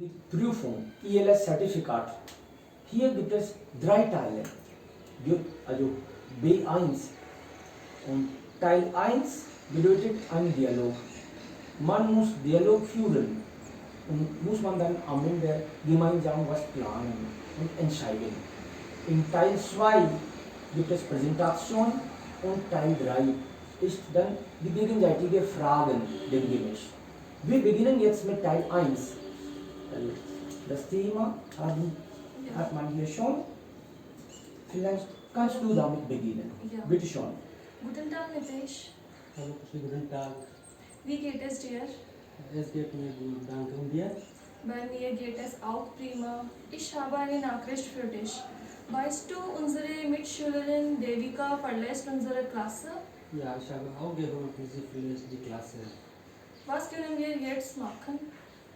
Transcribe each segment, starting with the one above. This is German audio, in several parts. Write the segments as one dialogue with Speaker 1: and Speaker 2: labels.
Speaker 1: Die Prüfung, ILS-Zertifikat. Hier gibt es 3 Teile. Also B1. Und Teil 1 bedeutet ein Dialog. Man muss Dialog führen und muss man dann am Ende gemeinsam was planen und entscheiden. In Teil 2 gibt es Präsentation und Teil 3 ist dann die gegenseitige Fragen dem Gemisch. Wir beginnen jetzt mit Teil 1. Also das Thema hat man hier schon. Vielleicht kannst du damit beginnen.
Speaker 2: Ja.
Speaker 1: Bitte schon.
Speaker 2: Guten Tag, Nitish.
Speaker 3: Hallo, guten Tag.
Speaker 2: Wie geht es dir?
Speaker 3: Es geht mir gut, danke. Und dir?
Speaker 2: Bei mir geht es auch prima. Ich habe eine Nachricht für dich. Weißt du, unsere Mitschülerin Devika verlässt unsere Klasse?
Speaker 3: Ja, ich habe auch gehört, sie verlässt die Klasse.
Speaker 2: Was können wir jetzt machen?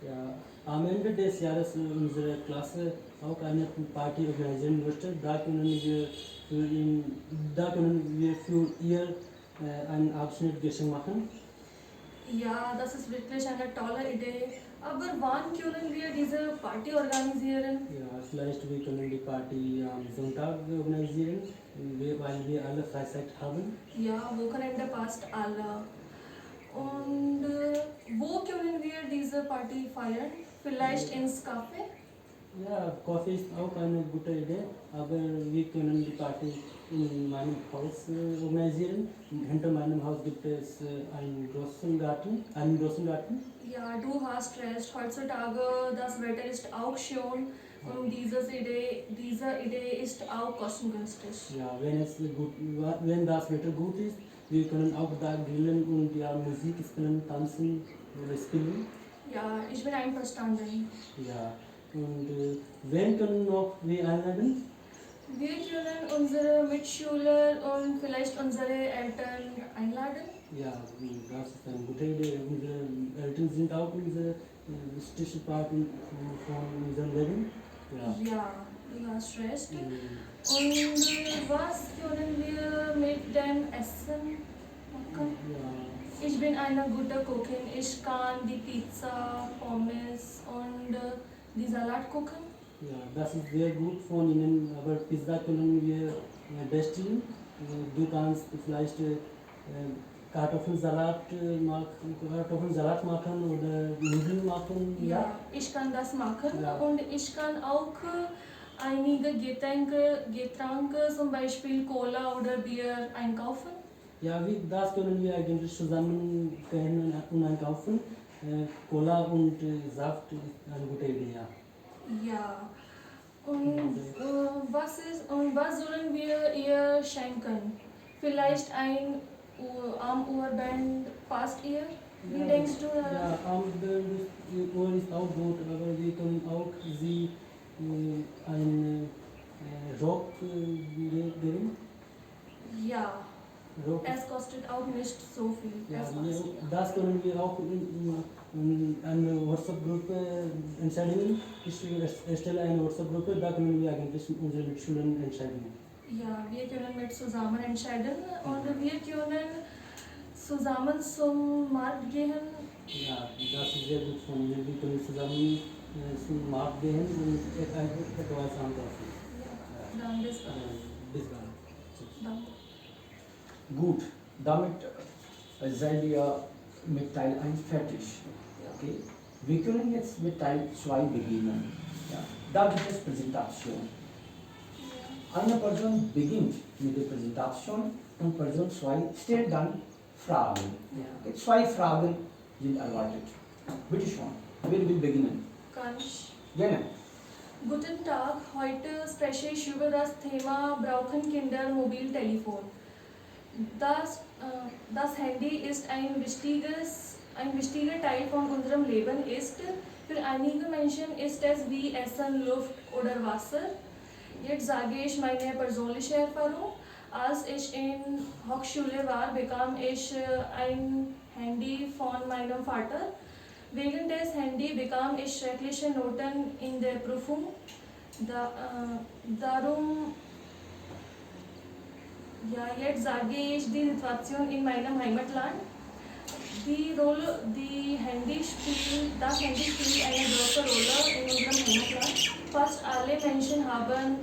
Speaker 3: Ja, am Ende des Jahres unsere Klasse auch eine Party organisieren möchte. Da können wir für ihr einen Abschnittgeschenk machen.
Speaker 2: Ja, das ist wirklich eine tolle Idee. Aber wann können wir diese Party organisieren?
Speaker 3: Ja, vielleicht wir können die Party am Sonntag organisieren, weil wir alle Freizeit haben.
Speaker 2: Ja, Wochenende passt alle. Und wo können wir diese Party feiern? Vielleicht ins Café?
Speaker 3: Ja, Kaffee ist auch eine gute Idee, aber wir können die Party in meinem Haus organisieren. Hinter meinem Haus gibt es einen großen Garten.
Speaker 2: Ja, du hast recht. Heutzutage das Wetter ist auch schön und diese Idee ist auch kostengünstig.
Speaker 3: Ja, wenn das Wetter gut ist, wir können auch da grillen und ja, Musik spielen, tanzen oder spielen.
Speaker 2: Ja, ich bin einverstanden.
Speaker 3: Ja, und wen können noch wir einladen?
Speaker 2: Wir können unsere Mitschüler und vielleicht unsere Eltern einladen.
Speaker 3: Ja, das ist eine gute Idee. Unsere Eltern sind auch unsere wichtigste Part von unserem Leben. Ja.
Speaker 2: Ja, du hast recht.
Speaker 3: Mhm.
Speaker 2: Und was können wir mit dem Essen machen?
Speaker 3: Ja.
Speaker 2: Ich bin eine gute Köchin. Ich kann die Pizza, Pommes und die Salat kochen.
Speaker 3: Ja, das ist sehr gut von Ihnen, aber Pizza können wir bestellen. Du kannst vielleicht Kartoffelsalat machen oder Nudeln machen.
Speaker 2: Ja, ich kann das machen
Speaker 3: Ja.
Speaker 2: und ich kann auch einige Getränke, zum Beispiel Cola oder Bier einkaufen.
Speaker 3: Ja, das können wir eigentlich zusammen gehen und einkaufen. Cola und Saft ist eine gute Idee, ja.
Speaker 2: Ja. Und was sollen wir ihr schenken? Vielleicht ein Armbanduhr passt ihr? Wie denkst du daran?
Speaker 3: Ja, Armband ist auch gut, aber wir können auch sie einen Rock geben.
Speaker 2: Ja,
Speaker 3: Rock.
Speaker 2: es kostet auch nicht so viel.
Speaker 3: Ja,
Speaker 2: Es kostet,
Speaker 3: das können wir auch in einer WhatsApp-Gruppe entscheiden. Ich erstelle eine WhatsApp-Gruppe, da können wir eigentlich unsere Mitschüler entscheiden.
Speaker 2: ja, wir können mit zusammen entscheiden und wir können zusammen zum Markt gehen.
Speaker 3: Ja, das ist sehr gut von mir. Wir können zusammen zum Markt gehen und etwas einkaufen.
Speaker 2: Ja, dann bis bald.
Speaker 3: Bis bald.
Speaker 2: Danke.
Speaker 1: Gut, damit seid ihr mit Teil 1 fertig. Okay? Wir können jetzt mit Teil 2 beginnen. Ja. Da gibt es Präsentation. Eine Person beginnt mit der Präsentation und Person 2 stellt dann Fragen. Okay? 2 Fragen sind erwartet. Bitte schon, wer will beginnen?
Speaker 2: Kann ich?
Speaker 1: Gerne.
Speaker 2: Guten Tag, heute spreche ich über das Thema brauchen Kinder Mobiltelefon. Das Handy ist ein wichtiger Teil von unserem Leben ist. Für einige Menschen ist es wie Essen, Luft oder Wasser. Jetzt sage ich meine persönliche Erfahrung. Als ich in Hochschule war, bekam ich ein Handy von meinem Vater. Wegen des Handys bekam ich schreckliche Noten in der Prüfung. Darum, ja, jetzt sage ich die Situation in meinem Heimatland. The Handy spielt eine große Rolle in unserem Heimatland. Fast alle Menschen haben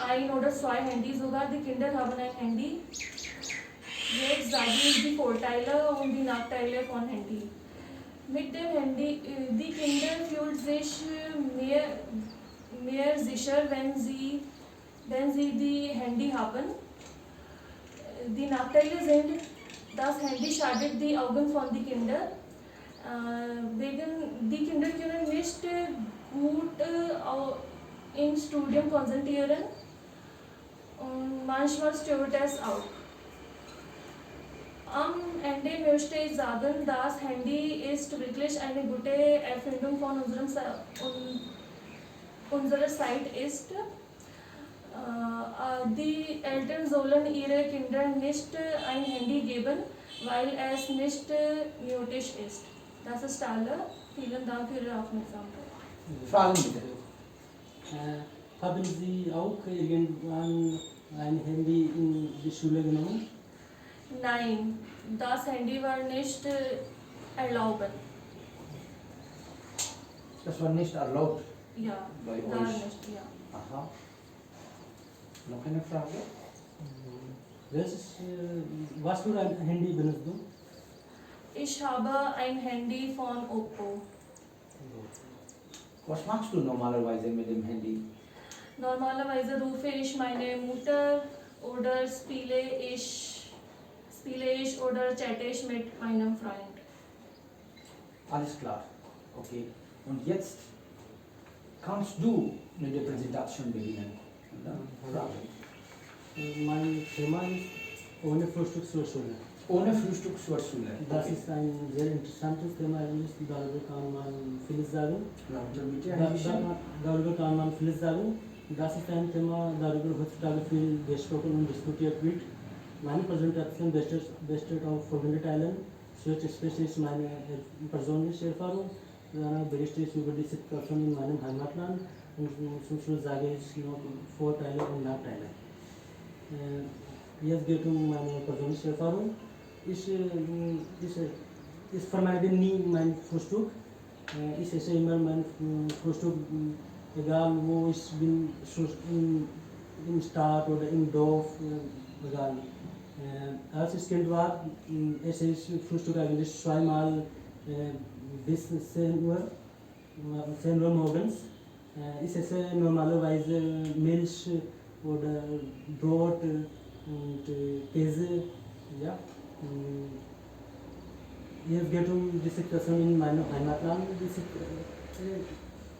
Speaker 2: ein oder zwei Handys, sogar die Kinder haben ein Handy. Jetzt sage ich die Vorteile und die Nachteile von Handy. Mit dem Handy, die Kinder fühlen sich mehr sicher, wenn sie die Handy haben. Die Nachteile sind, das Handy schadet die Augen von den Kindern. Wegen die Kinder können nicht gut im Studium konzentrieren und manchmal stört es auch. Am Ende möchte ich sagen, das Handy ist wirklich eine gute Erfindung von unserer Zeit ist. Die Eltern sollen ihre Kinder nicht ein Handy geben, weil es nicht nötig ist. Das ist alle. Vielen Dank für Ihre Aufmerksamkeit.
Speaker 1: Fragen bitte.
Speaker 3: Haben Sie auch irgendwann ein Handy in die Schule genommen?
Speaker 2: Nein, das Handy war nicht erlaubt.
Speaker 1: Das war nicht erlaubt
Speaker 2: Ja,
Speaker 1: bei
Speaker 2: gar
Speaker 1: euch.
Speaker 2: nicht. Ja.
Speaker 1: Aha. Noch eine Frage?
Speaker 3: Was für ein Handy benutzt du?
Speaker 2: Ich habe ein Handy von Oppo.
Speaker 1: Was machst du normalerweise mit dem Handy?
Speaker 2: Normalerweise rufe ich meine Mutter oder spiele ich oder chatte ich mit meinem Freund.
Speaker 1: Alles klar. Okay. Und jetzt kannst du mit der Präsentation beginnen. Oder? Fragen.
Speaker 3: Mein Thema ist ohne Frühstück zur Schule.
Speaker 1: Ohne Frühstück zur Schule.
Speaker 3: Das
Speaker 1: Okay.
Speaker 3: ist ein sehr interessantes Thema, darüber kann man vieles sagen.
Speaker 1: Lauter bitte ein bisschen.
Speaker 3: Darüber kann man vieles sagen. Das ist ein Thema, darüber heutzutage viel gesprochen und diskutiert wird. Meine Präsentation besteht auf folgende Teilen. Zuerst spreche ich meine persönliche Erfahrung, dann berichte ich über die Situation in meinem Heimatland und zum Schluss sage ich noch Vorteile und Nachteile. Jetzt geht es um meine persönliche Erfahrung. Ich vermeide nie mein Frühstück. Ich esse immer mein Frühstück, egal wo ich bin, im Stadt oder im Dorf, egal. Als ich Kind war, esse ich Frühstück eigentlich zweimal bis 10 Uhr morgens. Ich esse normalerweise Milch oder Brot und Käse. Ja. Jetzt geht es um die Situation in meinem Heimatland.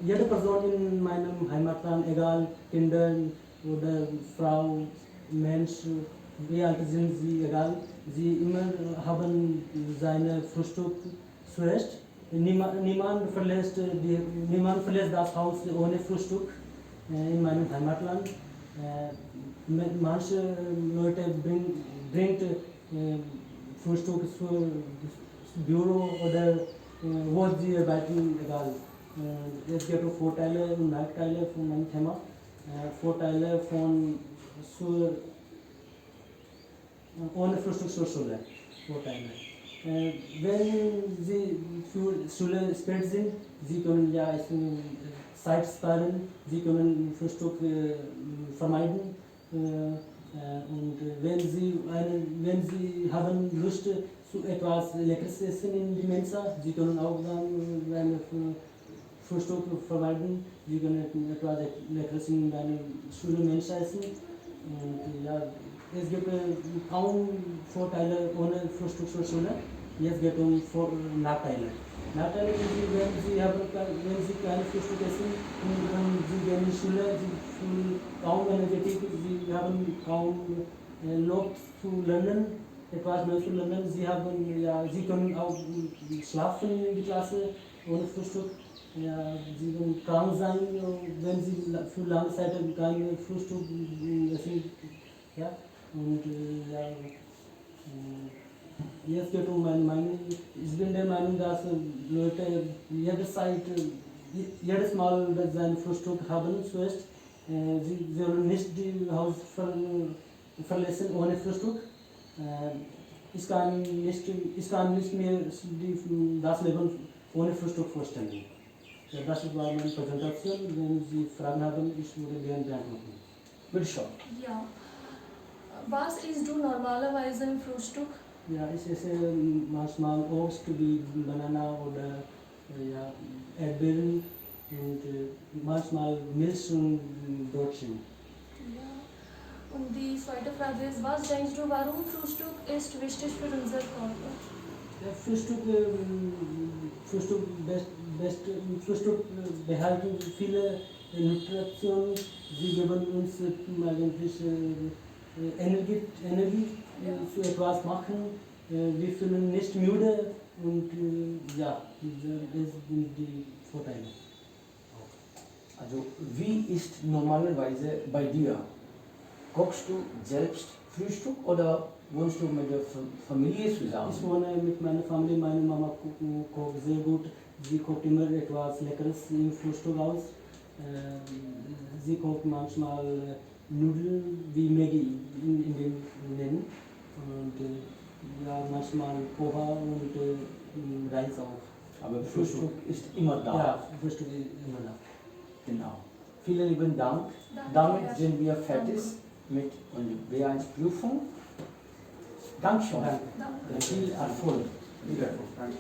Speaker 3: Jede Person in meinem Heimatland, egal Kinder oder Frau, Mensch, wie alt sind sie, egal, sie immer haben seine Frühstück zuerst. Niemand verlässt das Haus ohne Frühstück in meinem Heimatland. Manche Leute bringt Frühstück zum Büro oder wo sie arbeiten, egal. Es gibt auch Vorteile und Nachteile von meinem Thema. Vorteile von ohne Frühstück zur Schule. Vorteile. Wenn Sie für Schule spät sind, Sie können ja Zeit sparen, Sie können Frühstück vermeiden. Und wenn Sie haben Lust zu etwas Leckeres essen in die Mensa, Sie können auch dann ein Frühstück vermeiden. Sie können etwas Leckeres in deiner Schule Mensa essen. Und ja, es gibt kaum Vorteile ohne Frühstück zur Schule. Jetzt geht es um Nachteile. Nachteile sind, wenn Sie kein Frühstück essen und Sie gehen in die Schule, Sie fühlen kaum Energetik, Sie haben kaum Lust zu lernen, etwas Neues zu lernen. Sie können auch schlafen in die Klasse ohne Frühstück. Ja, Sie können krank sein, wenn Sie für lange Zeit kein Frühstück essen. Ja, und jetzt geht es um meine Meinung. Ich bin der Meinung, dass Leute jedes Mal sein Frühstück haben zuerst. Sie sollen nicht das Haus verlassen ohne Frühstück. ich kann nicht mehr das Leben ohne Frühstück vorstellen. Ja, das war meine Präsentation. Wenn Sie Fragen haben, ich würde gerne beantworten.
Speaker 1: Bitte schön.
Speaker 2: Ja. Was isst du normalerweise im Frühstück?
Speaker 3: Ja, ich esse manchmal Obst wie Banana oder ja, Erdbeeren und manchmal Milch und Brötchen.
Speaker 2: Ja. Und die zweite Frage ist, was denkst du, warum Frühstück ist wichtig für unser Körper?
Speaker 3: Ja, Frühstück behalten viele Nutritionen. Sie geben uns eigentlich Energie zu etwas machen. Wir fühlen nicht müde und ja, das sind die Vorteile.
Speaker 1: Also, wie ist normalerweise bei dir? Kochst du selbst Frühstück oder wohnst du mit der Familie zusammen?
Speaker 3: Ich wohne mit meiner Familie, meine Mama kocht sehr gut. Sie kocht immer etwas Leckeres im Frühstück aus. Sie kocht manchmal Nudeln wie Maggi in Indien nennen. Und ja, manchmal Poha und Reis auch.
Speaker 1: Aber Frühstück ist immer da.
Speaker 3: Ja, Frühstück ist immer da.
Speaker 1: Genau. Vielen lieben Dank.
Speaker 2: Danke,
Speaker 1: Damit
Speaker 2: Herr
Speaker 1: sind wir fertig
Speaker 2: Danke.
Speaker 1: mit unserer B1-Prüfung. Dankeschön.
Speaker 3: Danke.
Speaker 2: Danke.
Speaker 1: Viel Erfolg. Viel Erfolg.
Speaker 3: Danke.